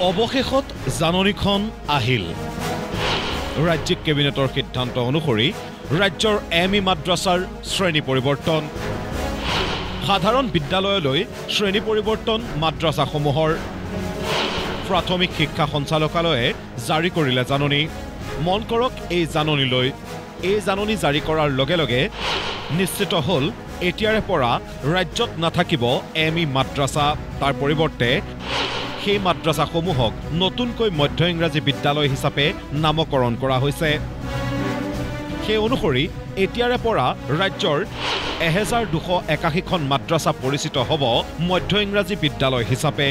অৱশেষত জাননীখন আহিল ৰাজ্যিক কেবিনেটৰ সিদ্ধান্ত অনুসৰি ৰাজ্যৰ এমই মাদ্ৰাছাৰ শ্ৰেণী পৰিৱৰ্তন সাধাৰণ বিদ্যালয়লৈ শ্ৰেণী পৰিৱৰ্তন মাদ্ৰাছাসমূহৰ প্ৰাথমিক শিক্ষা সঞ্চালকালয়ে জাৰি কৰিলে জাননী মন কৰক এই জাননী জাৰি কৰাৰ লগে লগে নিশ্চিত হ'ল এতিয়াৰে পৰা ৰাজ্যত নাথাকিব এমই মাদ্ৰাছা তাৰ পৰিৱৰ্তে সেই মাদ্ৰাছাসমূহক নতুনকৈ মধ্য ইংৰাজী বিদ্যালয় হিচাপে নামকৰণ কৰা হৈছে সেই অনুসৰি এতিয়াৰে পৰা ৰাজ্যৰ 1281খন মাদ্ৰাছা পৰিচিত হ'ব মধ্য ইংৰাজী বিদ্যালয় হিচাপে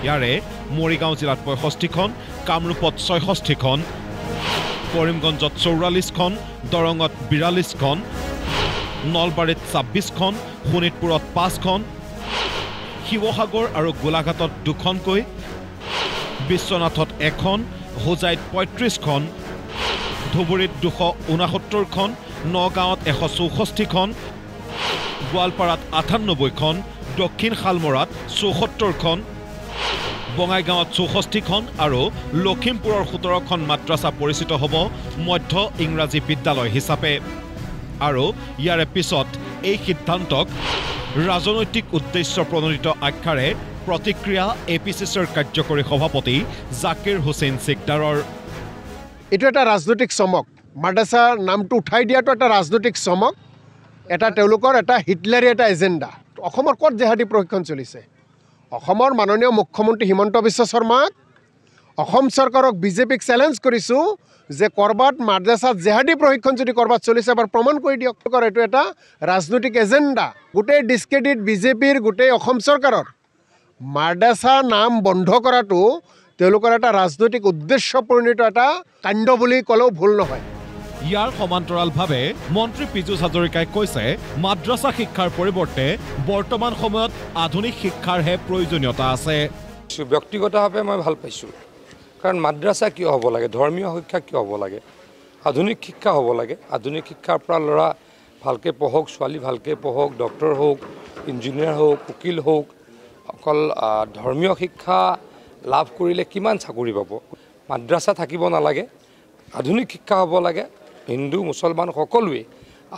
ইয়াৰে মৰিগাঁও জিলাত 65খন কামৰূপত 66খন কৰিমগঞ্জত 44খন দৰঙত 42খন নলবাৰীত 26খন শোণিতপুৰত 5খন শিৱসাগৰ আৰু গোলাঘাটত 2খনকৈ বিশ্বনাথত 1খন হোজাইত 35খন ধুবুৰীত 269খন নগাঁৱত 164খন গোৱালপাৰাত 98খন দক্ষিণ শালমৰাত 74খন বঙাইগাঁৱত 64খন আৰু লখিমপুৰৰ 17খন মাদ্ৰাছা পৰিচিত হ'ব মধ্য ইংৰাজী বিদ্যালয় হিচাপে আৰু ইয়াৰে পিছত এই সিদ্ধান্তক ৰাজনৈতিক উদ্দেশ্য প্ৰণোদিত আখ্যাৰে প্ৰতিক্ৰিয়া এপিচিচিৰ কাৰ্যকৰী সভাপতি জাকিৰ হুছেইন সিকদাৰৰ এটা এটা ৰাজনৈতিক চমক মাদ্ৰাছাৰ নামটো উঠাই দিয়াটো এটা ৰাজনৈতিক চমক এটা তেওঁলোকৰ এটা হিটলাৰী এটা এজেণ্ডা অসমৰ ক'ত জেহাদী প্ৰশিক্ষণ চলিছে অসমৰ মাননীয় মুখ্যমন্ত্ৰী হিমন্ত বিশ্ব শৰ্মাক অসম চৰকাৰক বিজেপিক চেলেঞ্জ কৰিছোঁ যে কৰবাত মাদ্ৰাছাত জেহাদী প্ৰশিক্ষণ যদি কৰবাত চলিছে এবাৰ প্ৰমাণ কৰি দিয়ক এইটো এটা ৰাজনৈতিক এজেণ্ডা গোটেই ডিছক্ৰেডিট বিজেপিৰ গোটেই অসম চৰকাৰৰ মাদ্ৰাছা নাম বন্ধ কৰাটো তেওঁলোকৰ এটা ৰাজনৈতিক উদ্দেশ্য প্ৰণীত এটা কাণ্ড বুলি ক'লেও ভুল নহয় ইয়াৰ সমান্তৰালভাৱে মন্ত্ৰী পীযুষ হাজৰিকাই কৈছে মাদ্ৰাছা শিক্ষাৰ পৰিৱৰ্তে বৰ্তমান সময়ত আধুনিক শিক্ষাৰহে প্ৰয়োজনীয়তা আছে ব্যক্তিগতভাৱে মই ভাল পাইছোঁ কাৰণ মাদ্ৰাছা কিয় হ'ব লাগে ধৰ্মীয় শিক্ষা কিয় হ'ব লাগে আধুনিক শিক্ষা হ'ব লাগে আধুনিক শিক্ষাৰ পৰা ল'ৰা ভালকৈ পঢ়ক ছোৱালী ভালকৈ পঢ়ক ডক্টৰ হওক ইঞ্জিনিয়াৰ হওক উকিল হওক অকল ধৰ্মীয় শিক্ষা লাভ কৰিলে কিমান চাকৰি পাব মাদ্ৰাছা থাকিব নালাগে আধুনিক শিক্ষা হ'ব লাগে হিন্দু মুছলমান সকলোৱে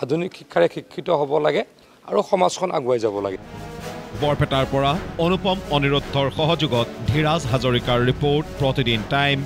আধুনিক শিক্ষাৰে শিক্ষিত হ'ব লাগে আৰু সমাজখন আগুৱাই যাব লাগে বৰপেটাৰ পৰা অনুপম অনিৰুদ্ধৰ সহযোগত ধীৰাজ হাজৰিকাৰ ৰিপৰ্ট প্ৰতিদিন টাইম